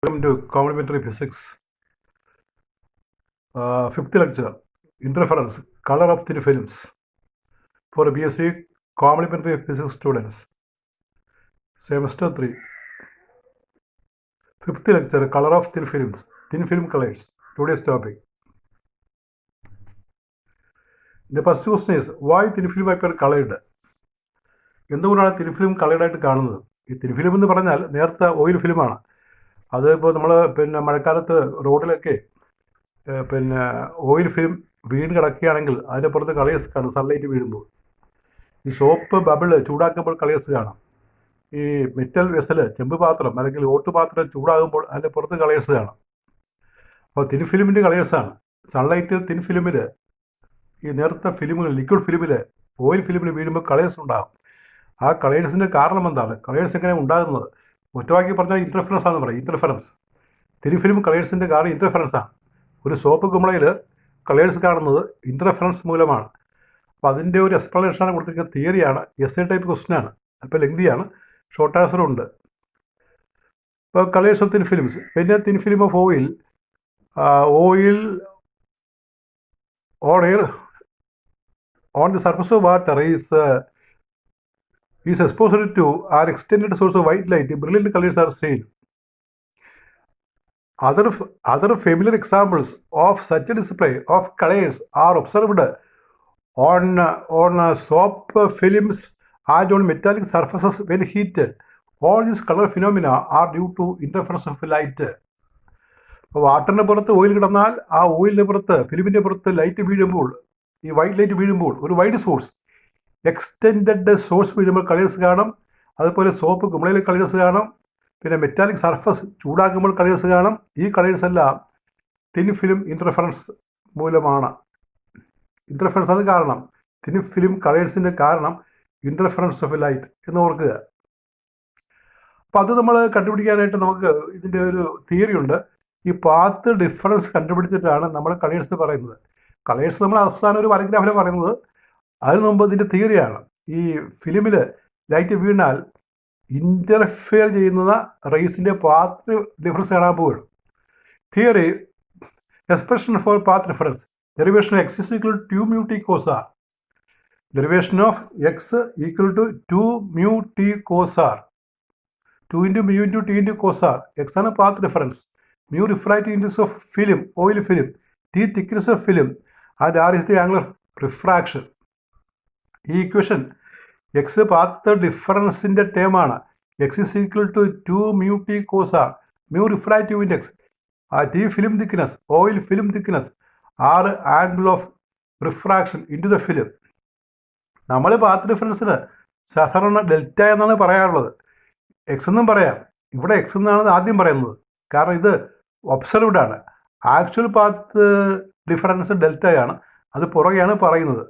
Welcome to Complementary Physics, fifth lecture, Interference, Color of Thin Films for BSc Complementary Physics students, Semester 3. Fifth lecture, Color of Thin Films, Thin Film Colors, today's topic. The first question is, why thin film appear colored? എന്തുകൊണ്ടാണ് thin film കളേർഡായിട്ട് കാണുന്നത്? ഈ thin film എന്ന് പറഞ്ഞാൽ നേരത്തെ oil ഫിലിമാണ്. അത് ഇപ്പോൾ നമ്മൾ മഴക്കാലത്ത് റോഡിലൊക്കെ ഓയിൽ ഫിലിം വീണ് കിടക്കുകയാണെങ്കിൽ അതിൻ്റെ പുറത്ത് കളേഴ്സ് കാണും. സൺലൈറ്റ് വീഴുമ്പോൾ ഈ സോപ്പ് ബബിള് ചൂടാക്കുമ്പോൾ കളേഴ്സ് കാണാം. ഈ മെറ്റൽ വെസല് ചെമ്പ് പാത്രം അല്ലെങ്കിൽ ഓട്ടുപാത്രം ചൂടാകുമ്പോൾ അതിൻ്റെ പുറത്ത് കളേഴ്സ് കാണാം. അപ്പോൾ തിൻ ഫിലിമിൻ്റെ കളേഴ്സാണ്. സൺലൈറ്റ് തിൻ ഫിലിമിൽ, ഈ നേരത്തെ ഫിലിമുകൾ, ലിക്വിഡ് ഫിലിമിൽ, ഓയിൽ ഫിലിമിൽ വീഴുമ്പോൾ കളേഴ്സ് ഉണ്ടാകും. ആ കളേഴ്സിൻ്റെ കാരണം എന്താണ്? കളേഴ്സ് എങ്ങനെ ഉണ്ടാകുന്നത്? ഒറ്റവാക്കി പറഞ്ഞാൽ ഇൻ്റർഫറൻസ് ആണെന്ന് പറയും. ഇൻ്റർഫറൻസ്, തിൻ ഫിലിം കളേഴ്സിൻ്റെ കാരണം ഇൻ്റർഫറൻസാണ്. ഒരു സോപ്പ് കുമ്പളയിൽ കളേഴ്സ് കാണുന്നത് ഇൻ്റർഫറൻസ് മൂലമാണ്. അപ്പോൾ അതിൻ്റെ ഒരു എക്സ്പ്ലനേഷനാണ് കൊടുത്തിരിക്കുന്ന തിയറിയാണ്. എസ് ടൈപ്പ് ക്വസ്റ്റ്യനാണ്, അപ്പോൾ ലെങ്തിയാണ്, ഷോർട്ട് ആൻസറും ഉണ്ട്. ഇപ്പോൾ കളേഴ്സ് ഓഫ് തിൻ ഫിലിംസ്. പിന്നെ thin film of oil on air on the surface of water is exposed to an extended source of white light, brilliant colors are seen. Other familiar examples of such a display of colors are observed on soap films and on metallic surfaces when heated. All these color phenomena are due to interference of light. അപ്പോൾ വാട്ടറിൻ്റെ പുറത്ത് oil കിടന്നാൽ ആ ഓയിലിൻ്റെ പുറത്ത്, ഫിലിമിൻ്റെ പുറത്ത് light വീഴുമ്പോൾ, ഈ വൈറ്റ് ലൈറ്റ് വീഴുമ്പോൾ, ഒരു വൈഡ് സോഴ്സ്, എക്സ്റ്റെൻഡഡ് സോഴ്സ് വീഴുമ്പോൾ കളേഴ്സ് കാണും. അതുപോലെ സോപ്പ് കുമ്പളയിൽ കളേഴ്സ് കാണും. പിന്നെ മെറ്റാലിക് സർഫസ് ചൂടാക്കുമ്പോൾ കളേഴ്സ് കാണും. ഈ കളേഴ്സ് എല്ലാം തിൻ ഫിലിം ഇൻ്റർഫറൻസ് മൂലമാണ്. ഇൻ്റർഫറൻസ് ആണ് കാരണം. തിൻ ഫിലിം കളേഴ്സിൻ്റെ കാരണം ഇൻ്റർഫറൻസ് ഓഫ് ലൈറ്റ് എന്ന് ഓർക്കുക. അപ്പോൾ അത് നമ്മൾ കണ്ടുപിടിക്കാനായിട്ട് നമുക്ക് ഇതിൻ്റെ ഒരു തിയറി ഉണ്ട്. ഈ പാത്ത് ഡിഫറൻസ് കണ്ടുപിടിച്ചിട്ടാണ് നമ്മൾ കളേഴ്സ് പറയുന്നത്. കളേഴ്സ് നമ്മൾ അവസാനം ഒരു പാരഗ്രാഫിലാണ് പറയുന്നത്. അതിന് മുമ്പ് ഇതിൻ്റെ തിയറിയാണ്. ഈ ഫിലിമിൽ ലൈറ്റ് വീണാൽ ഇൻ്റർഫിയർ ചെയ്യുന്ന റേസിൻ്റെ പാത്ത് ഡിഫറൻസ് കാണാൻ പോവുകയാണ്. Theory, expression for path difference, derivation x is equal to 2 mu t cos r. Derivation of x equal to 2 mu t cos r. 2 into mu into t into cos r. X ആണ് path difference. mu refractive index of film, oil film, t thickness of film, and r is the angle of refraction. ഈ equation x path ഡിഫറൻസിൻ്റെ ടേമാണ്. X is equal to 2 mu t cos r, mu refractive index, t film thickness, oil film thickness, r angle of refraction into the film. നമ്മൾ പാത്ത് ഡിഫറൻസിന് സാധാരണ delta എന്നാണ് പറയാറുള്ളത്. X എന്നും പറയാം. ഇവിടെ എക്സ് എന്നാണ് ആദ്യം പറയുന്നത്, കാരണം ഇത് ഒബ്സർവ്ഡ് ആണ്. ആക്ച്വൽ പാത്ത് ഡിഫറൻസ് ഡെൽറ്റയാണ്, അത് പുറകെയാണ് പറയുന്നത്.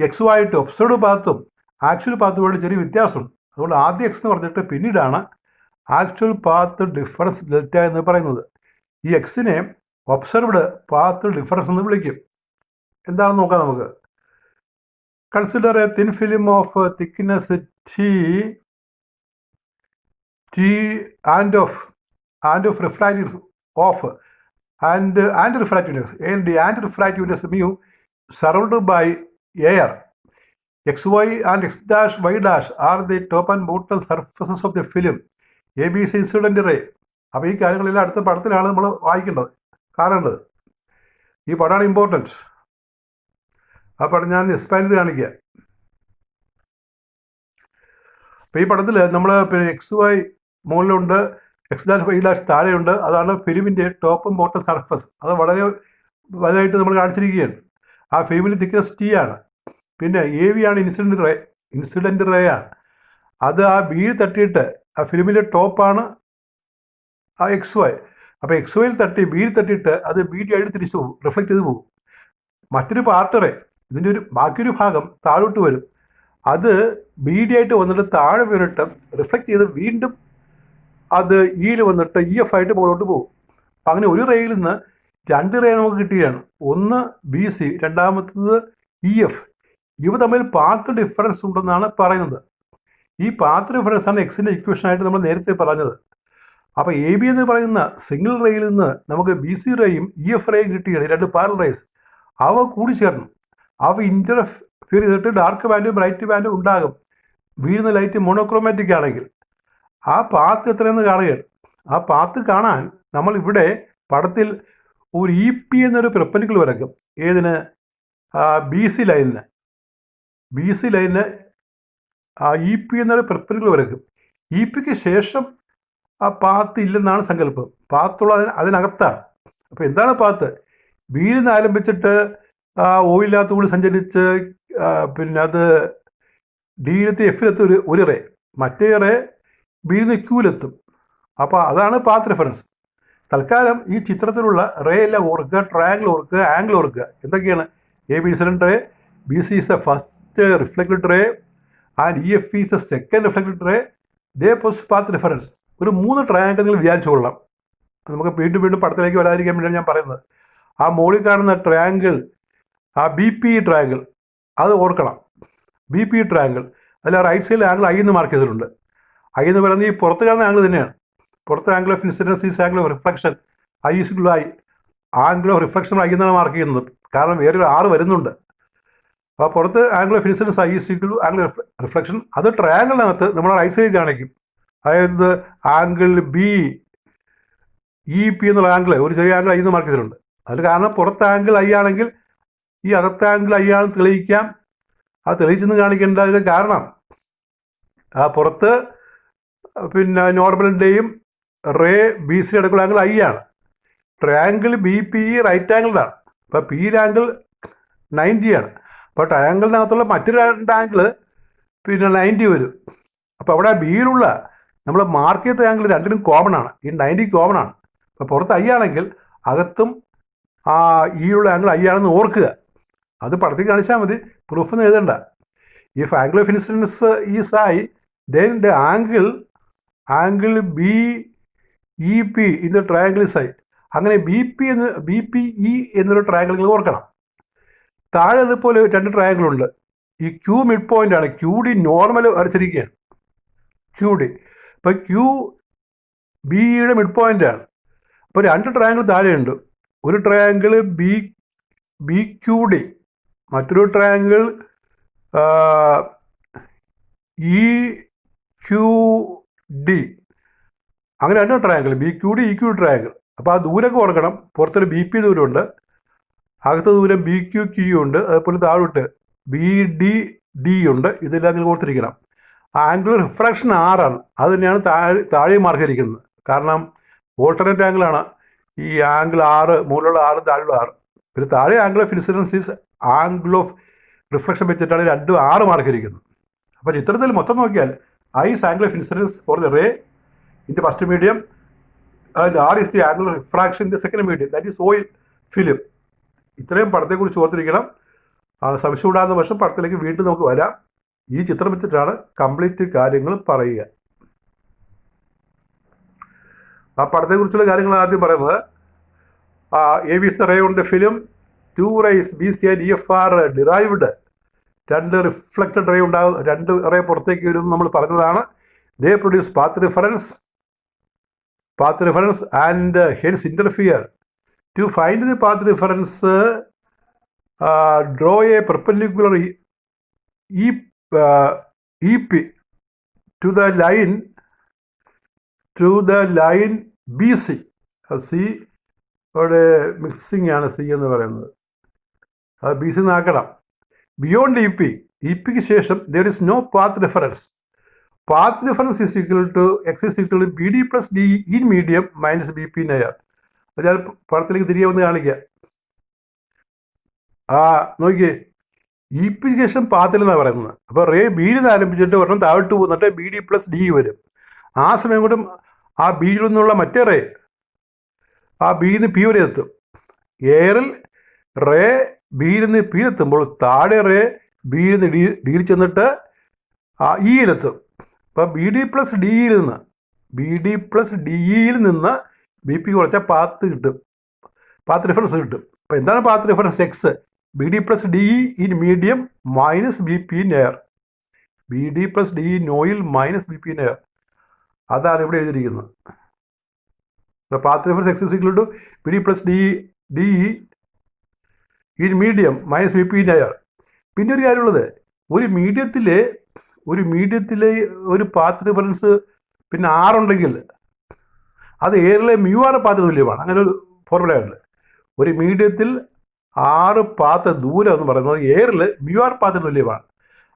എക്സുമായിട്ട് ഒബ്സർവ്ഡ് പാത്തും ആക്ച്വൽ പാത്തുമായിട്ട് ചെറിയ വ്യത്യാസമുണ്ട്. അതുകൊണ്ട് ആദ്യം എക്സ് എന്ന് പറഞ്ഞിട്ട് പിന്നീടാണ് ആക്ച്വൽ പാത്ത് ഡിഫറൻസ് ഡെൽറ്റ എന്ന് പറയുന്നത്. ഈ എക്സിനെ ഒബ്സർവ്ഡ് പാത്ത് ഡിഫറൻസ് എന്ന് വിളിക്കും. എന്താണെന്ന് നോക്കാം നമുക്ക്. Consider A thin film of thickness T and of refractive of and refractiveness and refractiveness mu surrounded by air. xy and x dash y dash are the top and bottom surfaces of the film. ABC incident ray. അപ്പോൾ ഈ കാര്യങ്ങളെല്ലാം അടുത്ത പടത്തിലാണ് നമ്മൾ വായിക്കേണ്ടത്, കാണേണ്ടത്. ഈ പടമാണ് important. ആ പടം ഞാൻ എക്സ്പാൻഡ് ചെയ്ത് കാണിക്കുക. അപ്പോൾ ഈ പടത്തിൽ നമ്മൾ എക്സ് വൈ മുകളിലുണ്ട്, എക്സ് ഡാഷ് വൈ ഡാഷ് താഴെയുണ്ട്. അതാണ് ഫിലിമിൻ്റെ ടോപ്പും ബോട്ടം സർഫസ്. അത് വളരെ വലുതായിട്ട് നമ്മൾ കാണിച്ചിരിക്കുകയാണ്. ആ ഫിലിമിൻ്റെ തിക്നെസ് ടി ആണ്. പിന്നെ എ വി ആണ് ഇൻസിഡൻറ്റ് റേ ആണ്. അത് ആ ബി തട്ടിയിട്ട്, ആ ഫിലിമിൻ്റെ ടോപ്പാണ് ആ എക്സ് വൈ. അപ്പോൾ എക്സ് വൈയിൽ തട്ടി ബിയിൽ തട്ടിയിട്ട് അത് ബി ഡി ആയിട്ട് തിരിച്ചു പോകും, റിഫ്ലക്റ്റ് ചെയ്ത് പോകും. മറ്റൊരു പാർട്ട് റേ, ഇതിൻ്റെ ബാക്കിയൊരു ഭാഗം താഴോട്ട് വരും. അത് ബി ഡി ആയിട്ട് വന്നിട്ട് താഴെ വീണിട്ട് റിഫ്ലക്റ്റ് ചെയ്ത് വീണ്ടും അത് ഇയിൽ വന്നിട്ട് ഇ എഫ് ആയിട്ട് മുകളിലോട്ട് പോകും. അപ്പം അങ്ങനെ ഒരു റേയിൽ നിന്ന് 2 റേ നമുക്ക് കിട്ടുകയാണ്. ഒന്ന് ബി സി, രണ്ടാമത്തത് ഇ എഫ്. ഇവ തമ്മിൽ പാത്ത് ഡിഫറൻസ് ഉണ്ടെന്നാണ് പറയുന്നത്. ഈ പാത്ത് ഡിഫറൻസ് ആണ് എക്സിൻ്റെ ഇക്വേഷനായിട്ട് നമ്മൾ നേരത്തെ പറഞ്ഞത്. അപ്പോൾ എ ബി എന്ന് പറയുന്ന സിംഗിൾ റേയിൽ നിന്ന് നമുക്ക് ബി സി റേയും ഇ എഫ് റേയും കിട്ടിയാണ്, രണ്ട് പാരൽ റേസ്. അവ കൂടി ചേർന്നു, അവ ഇൻ്റർഫിയർ ചെയ്തിട്ട് ഡാർക്ക് ബാൻഡും ബ്രൈറ്റ് ബാൻഡും ഉണ്ടാകും. വീഴുന്ന ലൈറ്റ് മോണോക്രോമാറ്റിക് ആണെങ്കിൽ ആ പാത്ത് എത്രയെന്ന് കാണുകയാണ്. ആ പാത്ത് കാണാൻ നമ്മൾ ഇവിടെ പടത്തിൽ ഒരു ഇ പി എന്നൊരു പെർപെൻഡിക്കുലർ വരയ്ക്കും. ഏതിന്? ബി സി ലൈനിന്. ബി സി ലൈനിന് ഇ പി എന്നൊരു പെർപെൻഡിക്കുലർ വരയ്ക്കും. ഇ പിക്ക് ശേഷം ആ പാത്ത് ഇല്ലെന്നാണ് സങ്കല്പം. പാത്തുള്ള അതിനകത്താണ്. അപ്പോൾ എന്താണ് പാത്ത്? ബിയിൽ നിന്ന് ആരംഭിച്ചിട്ട് ഓയില്ലാത്ത കൂടി സഞ്ചരിച്ച് പിന്നെ അത് ഡിയിലെത്തി എഫിലെത്തി ഒരു റേ, മറ്റേ റേ ബിയിൽ നിന്ന് ക്യൂലെത്തും. അപ്പോൾ അതാണ് പാത്ത് റെഫറൻസ്. തൽക്കാലം ഈ ചിത്രത്തിലുള്ള റേ എല്ലാം ഓർക്കുക, ട്രയാങ്കിൾ ഓർക്കുക, ആംഗിൾ ഓർക്കുക. എന്തൊക്കെയാണ്? A B incident ray, B C is a first reflected ray and E F is a second reflected ray. They pose path reference. ഒരു 3 ട്രയാങ്കിൾ നിങ്ങൾ വിചാരിച്ചു കൊള്ളാം. നമുക്ക് വീണ്ടും വീണ്ടും പടത്തിലേക്ക് വരാതിരിക്കാൻ വേണ്ടിയാണ് ഞാൻ പറയുന്നത്. ആ മുകളിൽ കാണുന്ന ട്രയാങ്കിൾ, ആ ബി പി ട്രയാങ്കിൾ, അത് ഓർക്കണം. ബി പി ട്രയാങ്കിൾ അതിൽ റൈറ്റ് സൈഡിൽ ആംഗിൾ ഐ എന്ന് മാർക്ക് ചെയ്തിട്ടുണ്ട്. ഐ എന്ന് പറയുന്നത് ഈ പുറത്ത് കാണുന്ന ആംഗിൾ തന്നെയാണ്. പുറത്ത് angle of incidence is angle of reflection. I is I. Angle of reflection I എന്നാണ് മാർക്ക് ചെയ്യുന്നത്. കാരണം വേറൊരു 6 വരുന്നുണ്ട്. അപ്പോൾ പുറത്ത് angle of incidents I is equal angle of reflection. അത് ട്രയാങ്കിളിനകത്ത് നമ്മൾ റൈറ്റ് സൈഡിൽ കാണിക്കും. അതായത് ആംഗിൾ ബി ഇ പി എന്നുള്ള ആംഗിൾ ഒരു ചെറിയ ആംഗിൾ ഐ എന്ന് മാർക്ക് ചെയ്തിട്ടുണ്ട്. അതിൽ കാരണം പുറത്ത് ആംഗിൾ ഐ ആണെങ്കിൽ ഈ അകത്തെ ആംഗിൾ ഐ ആണെന്ന് തെളിയിക്കാം. അത് തെളിയിച്ചെന്ന് കാണിക്കേണ്ട അതിന് കാരണം ആ പുറത്ത് പിന്നെ നോർമലിൻ്റെയും റേ ബി സി എടുക്കുന്ന ആംഗിൾ ഐ ആണ്. Triangle B P E right ആംഗിളിലാണ്. അപ്പോൾ പി ആംഗിൾ 90 ആണ്. അപ്പോൾ ട്രയാങ്കിളിനകത്തുള്ള മറ്റു 2 ആംഗിൾ പിന്നെ 90 വരും. അപ്പോൾ അവിടെ ബിയിലുള്ള നമ്മൾ മാർക്ക് ചെയ്ത ആംഗിൾ രണ്ടിനും കോമൺ ആണ്. ഈ 90 കോമൺ ആണ്. അപ്പോൾ പുറത്ത് ഐ ആണെങ്കിൽ അകത്തും ആ ഈയിലുള്ള ആംഗിൾ ഐ ആണെന്ന് ഓർക്കുക. അത് പടത്തിൽ കാണിച്ചാൽ മതി, പ്രൂഫൊന്നും എഴുതണ്ട. If angle of incidence is I then the angle BEP in the triangle is I. അങ്ങനെ ബി പി ഇ എന്നൊരു ട്രയാങ്കിൾ നിങ്ങൾ ഓർക്കണം. താഴെ അതുപോലെ 2 ട്രയാങ്കിൾ ഉണ്ട്. ഈ ക്യൂ മിഡ് പോയിന്റ് ആണ്. ക്യൂ ഡി നോർമൽ വരച്ചിരിക്കുകയാണ്. ക്യൂ ഡി അപ്പോൾ ക്യൂ ബിയുടെ മിഡ് പോയിന്റ് ആണ്. അപ്പോൾ 2 ട്രയാങ്കിൾ താഴെയുണ്ട്. ഒരു ട്രയാങ്കിൾ ബി ക്യൂ ഡി, മറ്റൊരു ട്രയാങ്കിൾ ഇ ക്യൂ ഡി. അങ്ങനെ 2 triangle B Q D E Q triangle. അപ്പോൾ ആ ദൂരമൊക്കെ ഓർക്കണം. പുറത്തൊരു ബി പി ദൂരമുണ്ട്, അകത്ത് ദൂരം ബി ക്യൂ ക്യൂ ഉണ്ട്, അതുപോലെ താഴോട്ട് ബി ഡി ഡി ഉണ്ട്. ഇതെല്ലാം നിങ്ങൾ ഓർത്തിരിക്കണം. ആംഗിൾ റിഫ്രാക്ഷൻ 6 ആണ്. അത് തന്നെയാണ് താഴെ മാർക്ക് ചെയ്തിരിക്കുന്നത്. കാരണം ഓൾട്ടർനേറ്റ് ആംഗിളാണ് ഈ ആംഗിൾ 6, മുകളിലുള്ള 6, താഴെയുള്ള 6. പിന്നെ താഴെ angle of incidence is angle of reflection വെച്ചിട്ടാണ് 2 6 മാർക്ക് ചെയ്തിരിക്കുന്നത്. അപ്പോൾ ചിത്രത്തിൽ മൊത്തം നോക്കിയാൽ I is angle of incidence for the ray in the first medium and R is the angle of refraction in the second medium, that is oil film. ഇത്രയും പടത്തെക്കുറിച്ച് ഓർത്തിരിക്കണം. സംശയം ഉണ്ടാകുന്ന പക്ഷം പടത്തിലേക്ക് വീണ്ടും നമുക്ക് വരാം. ഈ ചിത്രം വെച്ചിട്ടാണ് കംപ്ലീറ്റ് കാര്യങ്ങൾ പറയുക. ആ പടത്തെക്കുറിച്ചുള്ള കാര്യങ്ങൾ ആദ്യം പറയുന്നത്, A B is the ray on the film. 2 rays B C and E F are derived. 2 reflected ray ഉണ്ടാകും. 2 റേ പുറത്തേക്ക് വരുമെന്ന് നമ്മൾ പറഞ്ഞതാണ്. They produce path difference and hence interfere. To find the path difference draw a perpendicular E P to the line B C. C അവിടെ mixing ആണ് C എന്ന് പറയുന്നത്. അത് ബി സി നാക്കണം. Beyond ഇ പിക്ക് ശേഷം there is no path difference. Path difference is equal to x is equal to BD plus D in medium minus BP in air. ഞാൻ പടത്തിലേക്ക് തിരികെ വന്ന് കാണിക്കുക. നോക്കിയേ, ഇ പിക്ക് ശേഷം പാത്തിൽ എന്നാണ് പറയുന്നത്. അപ്പോൾ റേ ബിയിൽ നിന്ന് ആരംഭിച്ചിട്ട് ഒരെണ്ണം താഴോട്ട് പോകുന്നിട്ട് ബി ഡി പ്ലസ് ഡി വരും. ആ സമയം കൊണ്ടും ആ ബിയിൽ നിന്നുള്ള മറ്റേ റേ ആ ബിയിൽ നിന്ന് പി വരെ എത്തും. എയറിൽ റേ ബിയിൽ നിന്ന് പിയിലെത്തുമ്പോൾ താഴെ റേ ബിയിൽ നിന്ന് ഡിയിൽ ചെന്നിട്ട് ഇയിലെത്തും. അപ്പോൾ ബി ഡി പ്ലസ് ഡിയിൽ നിന്ന് ബി പി കുറച്ചാൽ പാത്ത് ഡിഫറൻസ് കിട്ടും. അപ്പോൾ എന്താണ് path difference? X B D plus D in medium minus B P in air. B D plus D in oil minus B P in air. അതാണ് ഇവിടെ എഴുതിയിരിക്കുന്നത്. Path reference x is equal to P D plus D in medium minus V P in air. പിന്നെ ഒരു കാര്യമുള്ളത്, ഒരു മീഡിയത്തിലെ ഒരു path difference പിന്നെ ആറുണ്ടെങ്കിൽ അത് എയറിലെ മ്യൂ ആർ പാത്തിന് തുല്യമാണ്. അങ്ങനെ ഒരു ഫോർമുലയുണ്ട്. ഒരു മീഡിയത്തിൽ 6 പാത്ത് ദൂരം എന്ന് പറയുന്നത് എയറിൽ മ്യൂ ആർ പാത്തിന് തുല്യമാണ്.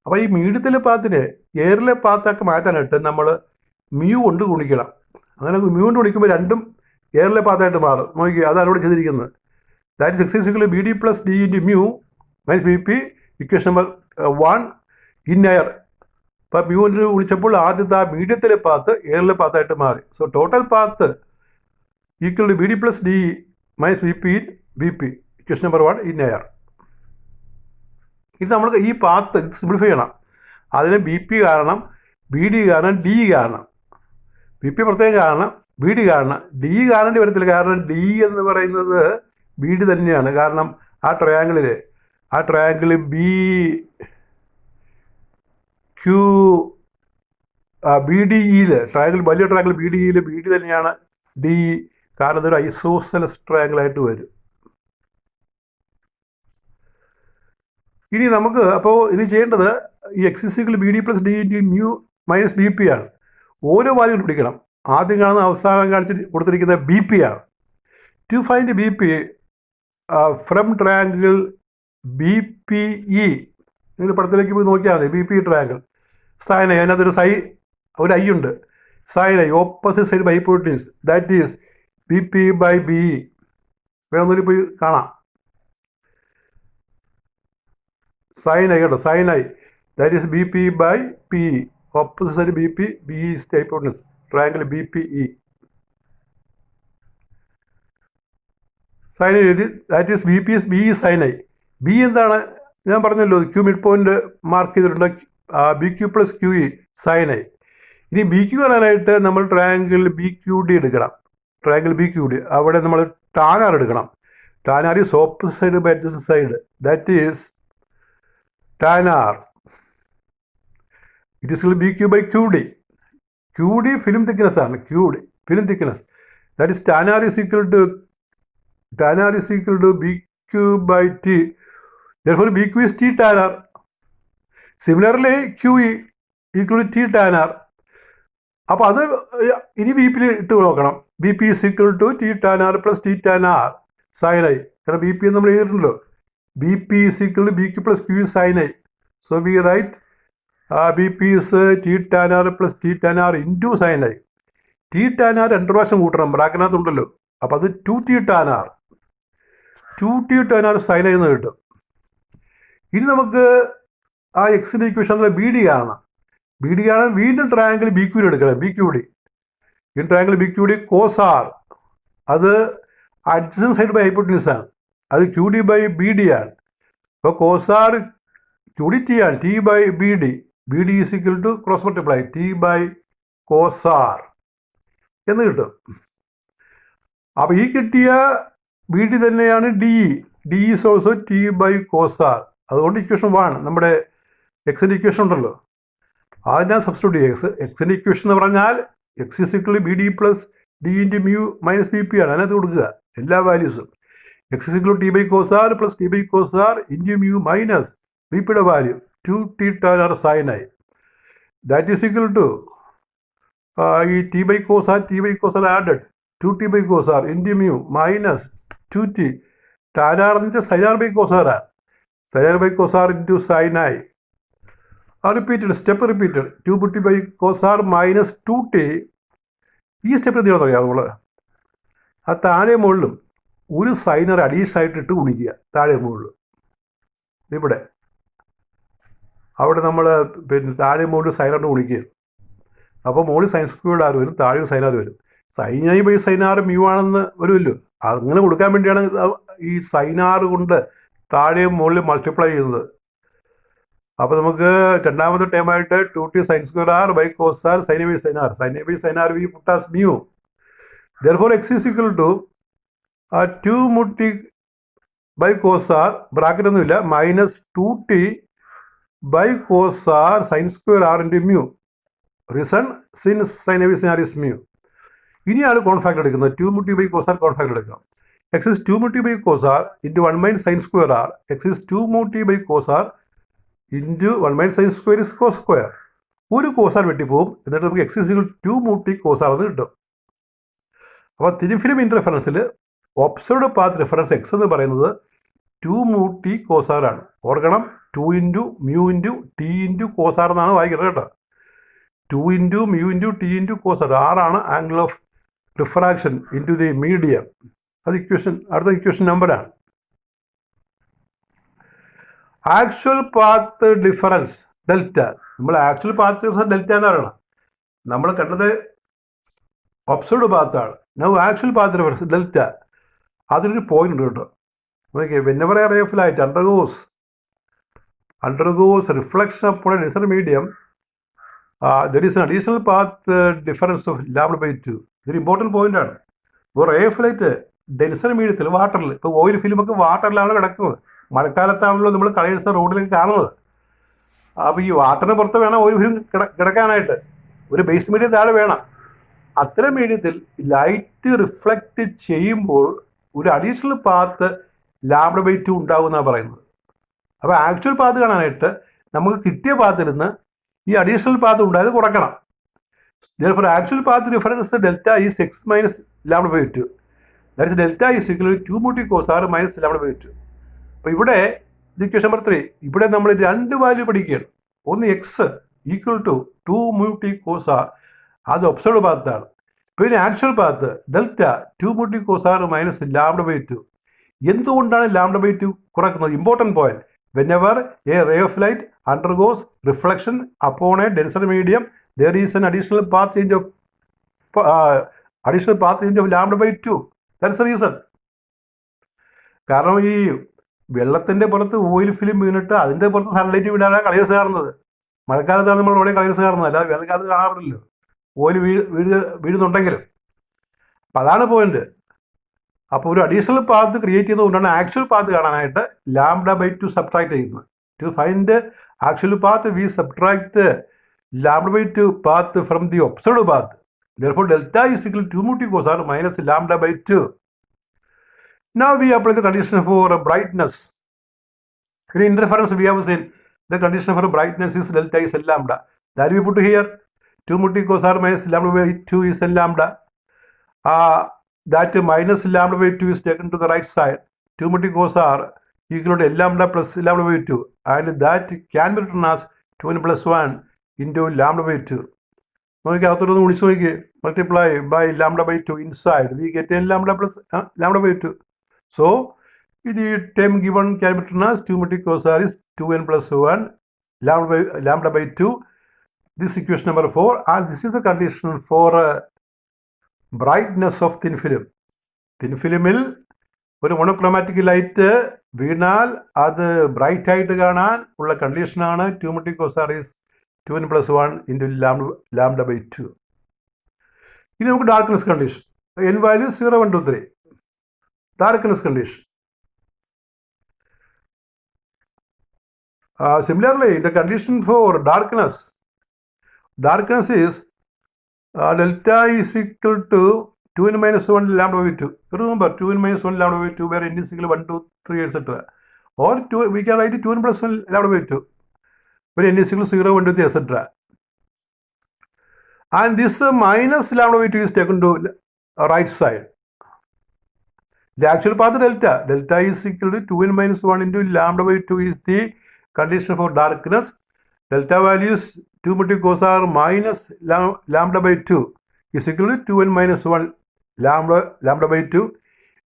അപ്പോൾ ഈ മീഡിയത്തിലെ പാത്തിനെ എയറിലെ പാത്തൊക്കെ മാറ്റാനായിട്ട് നമ്മൾ മ്യൂ കൊണ്ട് ഗുണിക്കണം. അങ്ങനെ മ്യൂ കൊണ്ട് ഗുണിക്കുമ്പോൾ രണ്ടും എയറിലെ പാത്തായിട്ട് മാറും. നോക്കി, അതാണ് ഇവിടെ ചെയ്തിരിക്കുന്നത്. That is x equal B D plus D into mu minus B P equation number 1 in air. അപ്പോൾ മ്യൂ കൊണ്ട് വിളിച്ചപ്പോൾ ആദ്യത്തെ ആ മീഡിയത്തിലെ പാത്ത് എയറിലെ പാത്തായിട്ട് മാറി. So total path equal to B D plus D minus B P in B P equation number 1 in air. ഇത് നമ്മൾ ഈ പാത്ത് സിംപ്ലിഫൈ ചെയ്യണം. അതിന് ബി പി കാരണം, ബി ഡി കാരണം, ഡി കാരണം. ബി പി പ്രത്യേകം കാരണം, ബി ഡി കാരണം. ഡി കാണേണ്ടി വരത്തില്ല, കാരണം ഡി എന്ന് പറയുന്നത് ബി ഡി തന്നെയാണ്. കാരണം ആ triangle B Q B D ഇയിൽ വലിയ ട്രയാങ്കിൾ ബി ഡി ഇയിൽ ബി ഡി തന്നെയാണ് ഡി. കാരണം ഇതൊരു ഐസോസെലസ് ട്രയാങ്കിളായിട്ട് വരും. ഇനി നമുക്ക് ഇനി ചെയ്യേണ്ടത് ഈ x is equal B D plus D into mu minus B P ആണ്. ഓരോ വാല്യൂ പിടിക്കണം. ആദ്യം കാണുന്ന അവസാനം കൊടുത്തിരിക്കുന്നത് ബി പി ആണ്. To find B P from triangle B P E, നിങ്ങൾ പടത്തിലേക്ക് പോയി നോക്കിയാൽ മതി. B P triangle sine I, അതിനകത്തൊരു ഒരു ഐ ഉണ്ട്. Sine I opposite side by hypotenuse, that is B P by B E. വേണമെന്നൊരു പോയി കാണാം. സൈൻ ഐ കേട്ടോ, sign I that is B P by P E. Opposite side B P, B is the hypotenuse, triangle B P E. Sine I എഴുതി, that is B P as B E sine I. B എന്താണ് ഞാൻ പറഞ്ഞല്ലോ, Q mid point mark ചെയ്തിട്ടുണ്ട്. B Q plus Q E sine I. ഇനി B Q കാണാനായിട്ട് നമ്മൾ triangle B Q D എടുക്കണം. Triangle B Q D, അവിടെ നമ്മൾ ടാനാർ എടുക്കണം. Tan r is opposite side by adjacent side, that is tan r. It is B Q by Q D. Q D film thickness ആണ്. Q D film thickness, that is tan r is equal to B Q by t. therefore B Q is t tan r. Similarly Q E equal to t tan r. അപ്പോൾ അത് ഇനി B പിയിൽ ഇട്ട് നോക്കണം. B P is equal to t tan r plus t tan r sine I. കാരണം B P നമ്മൾ എഴുതിയിട്ടുണ്ടല്ലോ. B P is equal to B Q plus Q sine I. So we write B P is t tan r plus t tan r into sine I. T tan r 2 പ്രാവശ്യം കൂട്ടണം, ബ്രാക്കറ്റിനകത്തുണ്ടല്ലോ. അപ്പോൾ അത് 2 t tan r sine I എന്ന് കിട്ടും. ഇനി നമുക്ക് ആ എക്സിൻ്റെ ഇക്വേഷനിലെ ബി ഡി കാണണം. ബി ഡി കാണാൻ വീണ്ടും ട്രയാങ്കിൾ ബി ക്യൂ ഡി എടുക്കണം. ബി ക്യൂ ഡി, ഈ triangle B Q D cos r, അത് അഡ്ജസന്റ് സൈഡ് ബൈ ഹൈപ്പോട്ടനസ് ആണ്. അത് Q D by B D ആണ്. അപ്പോൾ cos r Q D t ആണ്, t by B D. B D is equal to cross multiply t by cos r എന്ന് കിട്ടും. അപ്പോൾ ഈ കിട്ടിയ ബി ഡി തന്നെയാണ് D. D is also t by cos r. അതുകൊണ്ട് ഇക്വേഷൻ 1 നമ്മുടെ എക്സിൻ്റെ ഇക്വേഷൻ ഉണ്ടല്ലോ, അതിനാ സബ്സ്റ്റിറ്റ്യൂട്ട് ചെയ്യുക. എക്സിൻ്റെ ഇക്വേഷൻ എന്ന് പറഞ്ഞാൽ x is equal B D plus D into mu minus B P ആണ്. അതിനകത്ത് കൊടുക്കുക എല്ലാ വാല്യൂസും. X is equal t by cos r plus t by cos r into mu minus B പിയുടെ value 2 t tan r sine I. That is equal to ഈ t by cos r added 2 t by cos r into mu minus 2 t tan r എന്ന് വെച്ചാൽ sine r by cos R ആണ്. sin r by cos r into sin i. Step repeated. 2t by cos r minus 2t. ഈ step എന്തെങ്കിലും അറിയാം നമ്മൾ. ആ താഴെ മുകളിലും ഒരു സൈനർ അഡീഷണൽ ആയിട്ട് ഇട്ട് ഗുണിക്കുക. താഴെ മുകളിൽ ഇവിടെ അവിടെ നമ്മൾ താഴെ മുകളിൽ സൈനറിന് ഗുണിക്കുക. അപ്പോൾ മുകളിൽ സൈൻ സ്ക്വയർഡ് ആർ വരും, താഴെ സൈനാർ വരും. Sine i by sine r mu ആണെന്ന് വരുമല്ലോ. അങ്ങനെ കൊടുക്കാൻ വേണ്ടിയാണ് ഈ സൈനാർ കൊണ്ട് താഴെയും മുകളിൽ മൾട്ടിപ്ലൈ ചെയ്യുന്നത്. അപ്പോൾ നമുക്ക് രണ്ടാമത്തെ ടേമായിട്ട് 2t sine square r by cos r sine by sine r we put as mu. therefore x is equal to 2t by cos r bracket ഒന്നുമില്ല minus 2t by cos r sine square r into mu. Reason since sine by sine r is mu. ഇനിയാണ് കോൺഫാക്ട് എടുക്കുന്നത്. 2 mu t by cos r കോൺഫാക്ട് എടുക്കാം. x is 2 mu t by cos r into 1 minus sin square r. x is 2 mu t by cos r into 1 minus sin square is cos square. ഒരു cos r വെട്ടിപ്പോവും. എന്നിട്ട് നമുക്ക് x is equal to 2 mu t cos r എന്ന് കിട്ടും. അപ്പോൾ thin film ഇൻ്റർഫറൻസിൽ observed path reference x എന്ന് പറയുന്നത് 2 mu t cos r ആണ്. ഓർക്കണം, 2 into mu into t into cos r എന്നാണ് വായിക്കുന്നത് കേട്ടോ. 2 into mu into t into cos r. ആണ് angle of refraction into the medium. അത് ഇക്വേഷൻ, അടുത്ത ഇക്വേഷൻ നമ്പറാണ്. Actual path difference delta. നമ്മൾ ആക്ച്വൽ പാത്ത് ഡിഫറൻസ് ഡെൽറ്റ എന്ന് പറയണം. നമ്മൾ കണ്ടത് ഒബ്സർവ്ഡ് പാത്താണ്. Now actual path difference delta. അതിനൊരു പോയിന്റ് ഉണ്ട് കേട്ടോ. നോക്കിയേ, whenever a ray of light undergoes reflection upon a denser medium, there is an additional path difference of lambda by 2. ഇതൊരു ഇമ്പോർട്ടൻറ്റ് പോയിന്റ് ആണ്. ഇപ്പോൾ റേ ഓഫ് ലൈറ്റ് ഡെൻസർ മീഡിയത്തിൽ, വാട്ടറിൽ, ഇപ്പോൾ ഓയിൽ ഫിലിമൊക്കെ വാട്ടറിലാണ് കിടക്കുന്നത്. മഴക്കാലത്താണല്ലോ നമ്മൾ കളേഴ്സ് റോഡിലേക്ക് കാണുന്നത്. അപ്പോൾ ഈ വാട്ടറിന് പുറത്ത് വേണം ഓയിൽ ഫിലിം കിടക്കാനായിട്ട്. ഒരു ബേസ് മീഡിയം താഴെ വേണം. അത്തരം മീഡിയത്തിൽ ലൈറ്റ് റിഫ്ലക്റ്റ് ചെയ്യുമ്പോൾ ഒരു അഡീഷണൽ പാത്ത് ലാംഡ ബൈ 2 ഉണ്ടാകുമെന്നാണ് പറയുന്നത്. അപ്പോൾ ആക്ച്വൽ പാത്ത് കാണാനായിട്ട് നമുക്ക് കിട്ടിയ പാത്തിൽ നിന്ന് ഈ അഡീഷണൽ പാത്ത് ഉണ്ടായത് കുറയ്ക്കണം. therefore actual path difference delta is x minus lambda by 2. that is delta is equal to 2 mu t cos r minus lambda by 2. അപ്പോൾ ഇവിടെ ഇക്വേഷൻ നമ്പർ 3, ഇവിടെ നമ്മൾ രണ്ട് വാല്യൂ പഠിക്കുകയാണ്. ഒന്ന് x equal to 2 mu t cos r, അത് observed പാത്താണ്. പിന്നെ actual path delta 2 mu t cos r minus lambda by 2. എന്തുകൊണ്ടാണ് ലാംഡ ബൈ 2 കുറയ്ക്കുന്നത്? Important point. whenever a ray of light undergoes reflection upon a denser medium, there is an additional path change of lambda by 2. That's the reason. കാരണം ഈ വെള്ളത്തിൻ്റെ പുറത്ത് oil film വീണിട്ട് അതിൻ്റെ പുറത്ത് sunlight വീടാണ് കളേഴ്സ് കാണുന്നത്. മഴക്കാലത്താണ് നമ്മൾ ഇവിടെ കളേഴ്സ് കാണുന്നത്, അല്ലാതെ വേനൽക്കാലത്ത് കാണാറില്ലല്ലോ ഓയിൽ വീഴുന്നുണ്ടെങ്കിലും. അപ്പം അതാണ് പോയിന്റ്. അപ്പോൾ ഒരു അഡീഷണൽ പാത്ത് ക്രിയേറ്റ് ചെയ്തുകൊണ്ടാണ് ആക്ച്വൽ പാത്ത് കാണാനായിട്ട് ലാംഡ ബൈ 2 സബ്ട്രാക്ട് ചെയ്യുന്നത്. To find actual path we subtract lambda by 2 path from the observed path. Therefore, delta is equal to 2 mu t cos r minus lambda by 2. Now we apply the condition for brightness. In interference, we have seen the condition for brightness is delta is L lambda. That we put here 2 mu t cos r minus lambda by 2 is L lambda. That minus lambda by 2 is taken to the right side. 2 mu t cos r equal to L lambda plus lambda by 2. And that can be written as 2n plus 1 into lambda by 2. നോക്കി അകത്തോട്ടൊന്ന് വിളിച്ചു നോക്കി, multiply by lambda by 2 inside we get n lambda plus lambda by 2. So the term given can be written as 2 mu t cos r is 2n plus 1 lambda by 2. This equation number 4, and this is the condition for brightness of thin film. Thin filmil ഒരു monochromatic light വീണാൽ അത് bright ആയിട്ട് കാണാൻ ഉള്ള കണ്ടീഷനാണ് 2 mu t cos r is 2n plus 1 into lambda by 2. ഇനി നമുക്ക് darkness condition. n value 0, 1, 2, 3. Darkness condition. Similarly, the condition for darkness is delta is equal to 2n minus 1 lambda by 2. Remember, 2n minus 1 lambda by 2 where n is equal to 1, 2, 3, etc. Or we can write 2n plus 1 lambda by 2. Where n is equal to 0, 1, 2, 3, etc. And this minus lambda by 2 is taken to right side. The actual path delta is equal to 2n minus 1 into lambda by 2 is the condition for darkness. Delta value is 2 mu t cos r minus lambda by 2 is equal to 2n minus 1 lambda by 2.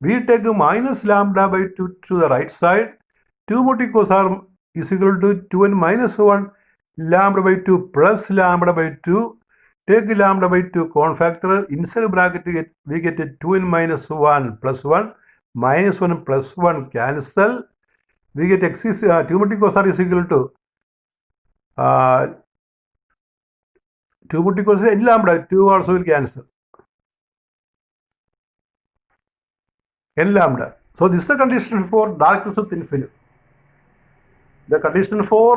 We take minus lambda by 2 to the right side. 2 mu t cos r is equal to 2n minus 1 lambda by 2 plus lambda by 2. Take lambda by 2 common factor. Inside bracket we get 2n minus 1 plus 1 minus 1 plus 1 cancel. We get x is 2 mu t cos r is equal to 2 mu t cos n lambda. 2 also will cancel. N lambda. So this is the condition for darkness of thin film. The condition for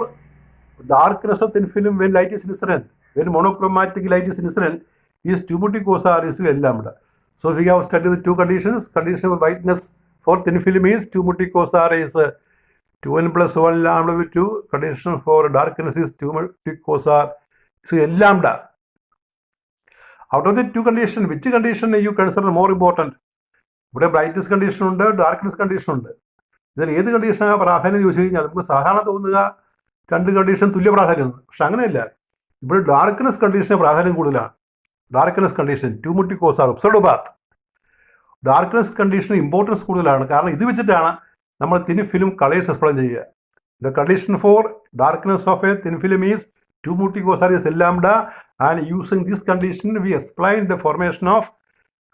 darkness of thin film when light is incident, when monochromatic light is incident, is 2 multi quasar is L lambda. So we have studied the two conditions. Condition of brightness for thin film is 2 multi quasar is 2n plus 1 lambda with 2. Condition for darkness is 2 multi quasar is L lambda. Out of the two conditions, which condition you consider more important? ഇവിടെ brightness condition ഉണ്ട്, darkness condition ഉണ്ട്. ഇതിൽ ഏത് കണ്ടീഷനാണ് പ്രാധാന്യം ചോദിച്ചു കഴിഞ്ഞാൽ നമുക്ക് സാധാരണ തോന്നുക രണ്ട് കണ്ടീഷൻ തുല്യ പ്രാധാന്യം. പക്ഷെ അങ്ങനെയല്ല, ഇവിടെ ഡാർക്ക്നെസ് കണ്ടീഷന് പ്രാധാന്യം കൂടുതലാണ്. Darkness condition 2 multi quasar observed path, darkness കണ്ടീഷന് ഇമ്പോർട്ടൻസ് കൂടുതലാണ്. കാരണം ഇത് വെച്ചിട്ടാണ് നമ്മൾ തിൻ ഫിലിം കളേഴ്സ് എക്സ്പ്ലെയിൻ ചെയ്യുക. The condition for darkness of a thin film is 2 multi quasar is L lambda, and using this condition we explain the formation of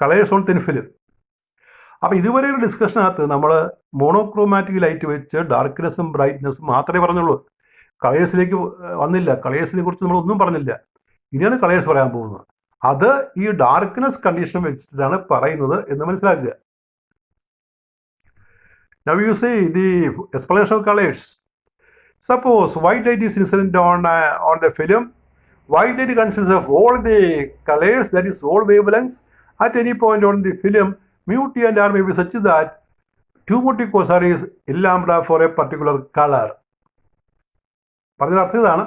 colors on thin film. അപ്പോൾ ഇതുവരെയുള്ള ഡിസ്കഷനകത്ത് നമ്മൾ monochromatic light വെച്ച് ഡാർക്ക്നെസ്സും ബ്രൈറ്റ്നെസ്സും മാത്രമേ പറഞ്ഞുള്ളൂ. കളേഴ്സിലേക്ക് വന്നില്ല. കളേഴ്സിനെ കുറിച്ച് നമ്മളൊന്നും പറഞ്ഞില്ല. ഇനിയാണ് കളേഴ്സ് പറയാൻ പോകുന്നത്. അത് ഈ ഡാർക്ക്നെസ് കണ്ടീഷൻ വെച്ചിട്ടാണ് പറയുന്നത് എന്ന് മനസ്സിലാക്കുക. Now you see the explanation of colors. Suppose white light is incident on the film. White light consists of all the colors, that is all wavelengths at any point on the film. Mu T and R may be such that 2 multi quasar is L lambda for a particular color. പറഞ്ഞ അർത്ഥം ഇതാണ്.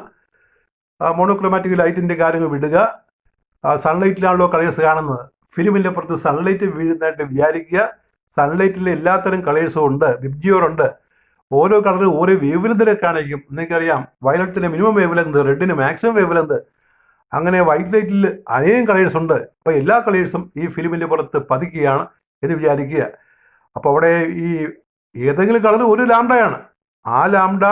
Monochromatic ലൈറ്റിൻ്റെ കാര്യങ്ങൾ വിടുക. സൺലൈറ്റിലാണല്ലോ colours കാണുന്നത്. ഫിലിമിൻ്റെ പുറത്ത് sunlight വീഴുന്നതായിട്ട് വിചാരിക്കുക. സൺലൈറ്റിൽ എല്ലാത്തരം കളേഴ്സും ഉണ്ട്, വിബ്ജിയോറുണ്ട്. ഓരോ കളറും ഓരോ വേവ് ലെങ്തിലൊക്കെ കാണിക്കും. നിങ്ങൾക്കറിയാം, വയലറ്റിന് മിനിമം വേവ് ലെങ്ത്, റെഡിന് മാക്സിമം വേവ് ലെങ്ത്. അങ്ങനെ വൈറ്റ് ലൈറ്റിൽ അനേകം കളേഴ്സ് ഉണ്ട്. അപ്പോൾ എല്ലാ കളേഴ്സും ഈ ഫിലിമിൻ്റെ പുറത്ത് പതിക്കുകയാണ് എന്ന് വിചാരിക്കുക. അപ്പോൾ അവിടെ ഈ ഏതെങ്കിലും കളർ ഒരു ലാംഡയാണ്. ആ ലാംഡ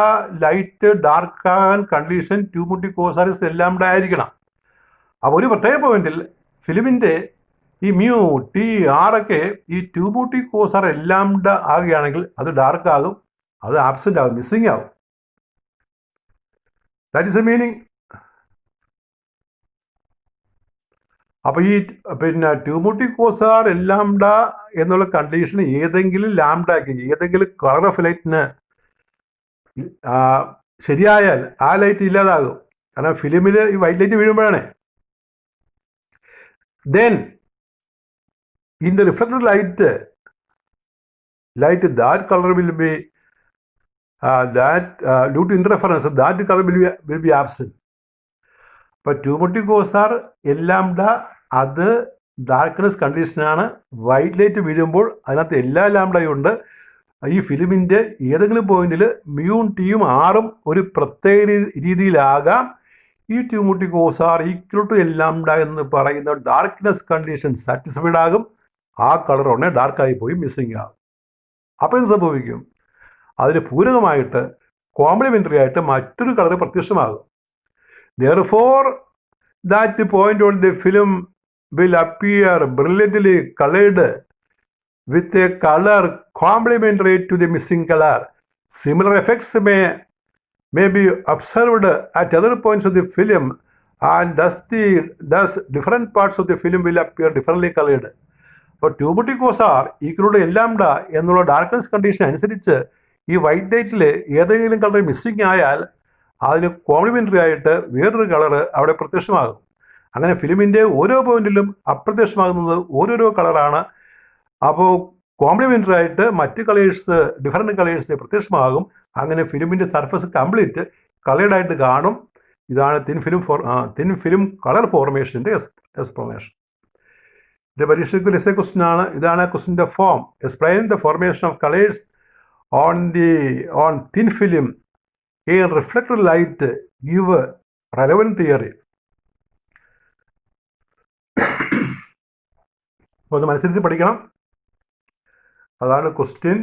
ലൈറ്റ് ഡാർക്ക് ആകാൻ condition 2 multi quasar is L lambda ആയിരിക്കണം. അപ്പോൾ ഒരു പ്രത്യേക പോയിന്റിൽ ഫിലിമിൻ്റെ ഈ മ്യൂ ടി ആറൊക്കെ ഈ 2 multi quasar L lambda ആകുകയാണെങ്കിൽ അത് ഡാർക്ക് ആകും, അത് ആബ്സെൻ്റ് ആകും, മിസ്സിങ് ആകും. That is A meaning. അപ്പോൾ ഈ 2 multi quasar L lambda എന്നുള്ള കണ്ടീഷൻ ഏതെങ്കിലും ലാംഡയ്ക്ക്, ഏതെങ്കിലും കളർ ഓഫ് ലൈറ്റിന് ശരിയായാൽ ആ ലൈറ്റ് ഇല്ലാതാകും. കാരണം ഫിലിമിൽ ഈ വൈറ്റ് ലൈറ്റ് വീഴുമ്പോഴാണ്. Then in the reflected light that colour will be due to interference that colour will be absent. അപ്പോൾ 2 multi quasar L lambda അത് ഡാർക്ക്നെസ് കണ്ടീഷനാണ്. വൈറ്റ് ലൈറ്റ് വീഴുമ്പോൾ അതിനകത്ത് എല്ലാ ലാംഡയും ഉണ്ട്. ഈ ഫിലിമിൻ്റെ ഏതെങ്കിലും പോയിന്റിൽ മ്യൂവും ടിയും ആറും ഒരു പ്രത്യേക രീതിയിലാകാം. ഈ 2 multi quasar equal to L lambda എന്ന് പറയുന്ന ഡാർക്ക്നെസ് കണ്ടീഷൻ സാറ്റിസ്ഫൈഡ് ആകും. ആ കളർ ഉടനെ ഡാർക്കായി പോയി മിസ്സിങ് ആകും. അപ്പോൾ എന്ത് സംഭവിക്കും? അതിന് പൂരകമായിട്ട് കോംപ്ലിമെൻ്ററി ആയിട്ട് മറ്റൊരു colour പ്രത്യക്ഷമാകും. Therefore, that point on the film will appear brilliantly colored with a color complementary to the missing color. Similar effects may be observed at other points of the film, and thus different parts of the film will appear differently colored. അപ്പോൾ 2 multi quasar equal to L lambda എന്നുള്ള darkness condition അനുസരിച്ച് ഈ white ലൈറ്റിൽ ഏതെങ്കിലും colour missing ആയാൽ അതിന് complimentary ആയിട്ട് വേറൊരു കളർ അവിടെ പ്രത്യക്ഷമാകും. അങ്ങനെ ഫിലിമിൻ്റെ ഓരോ പോയിന്റിലും അപ്രത്യക്ഷമാകുന്നത് ഓരോരോ കളറാണ്. അപ്പോൾ കോംപ്ലിമെൻ്ററി ആയിട്ട് മറ്റ് കളേഴ്സ്, ഡിഫറെൻറ്റ് കളേഴ്സ് പ്രത്യക്ഷമാകും. അങ്ങനെ ഫിലിമിൻ്റെ സർഫസ് കംപ്ലീറ്റ് കളേർഡായിട്ട് കാണും. ഇതാണ് തിൻ ഫിലിം കളർ ഫോർമേഷൻ്റെ എക്സ്പ്ലനേഷൻ. ഇത് പരീക്ഷയ്ക്ക് എസ്സേ ക്വസ്റ്റ്യൻ ആണ്. ഇതാണ് ക്വസ്റ്റ്യൻ്റെ form. Explain the formation of colours on thin film in reflected light, give relevant theory. അപ്പോൾ അത് മനസ്സിലാക്കി പഠിക്കണം. അതാണ് question.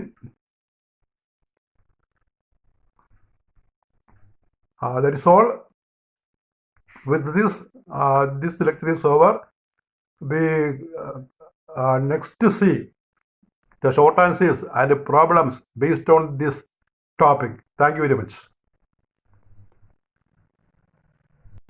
That is all. With this lecture is over. We next to see the short answers and problems based on this topic. Thank you very much.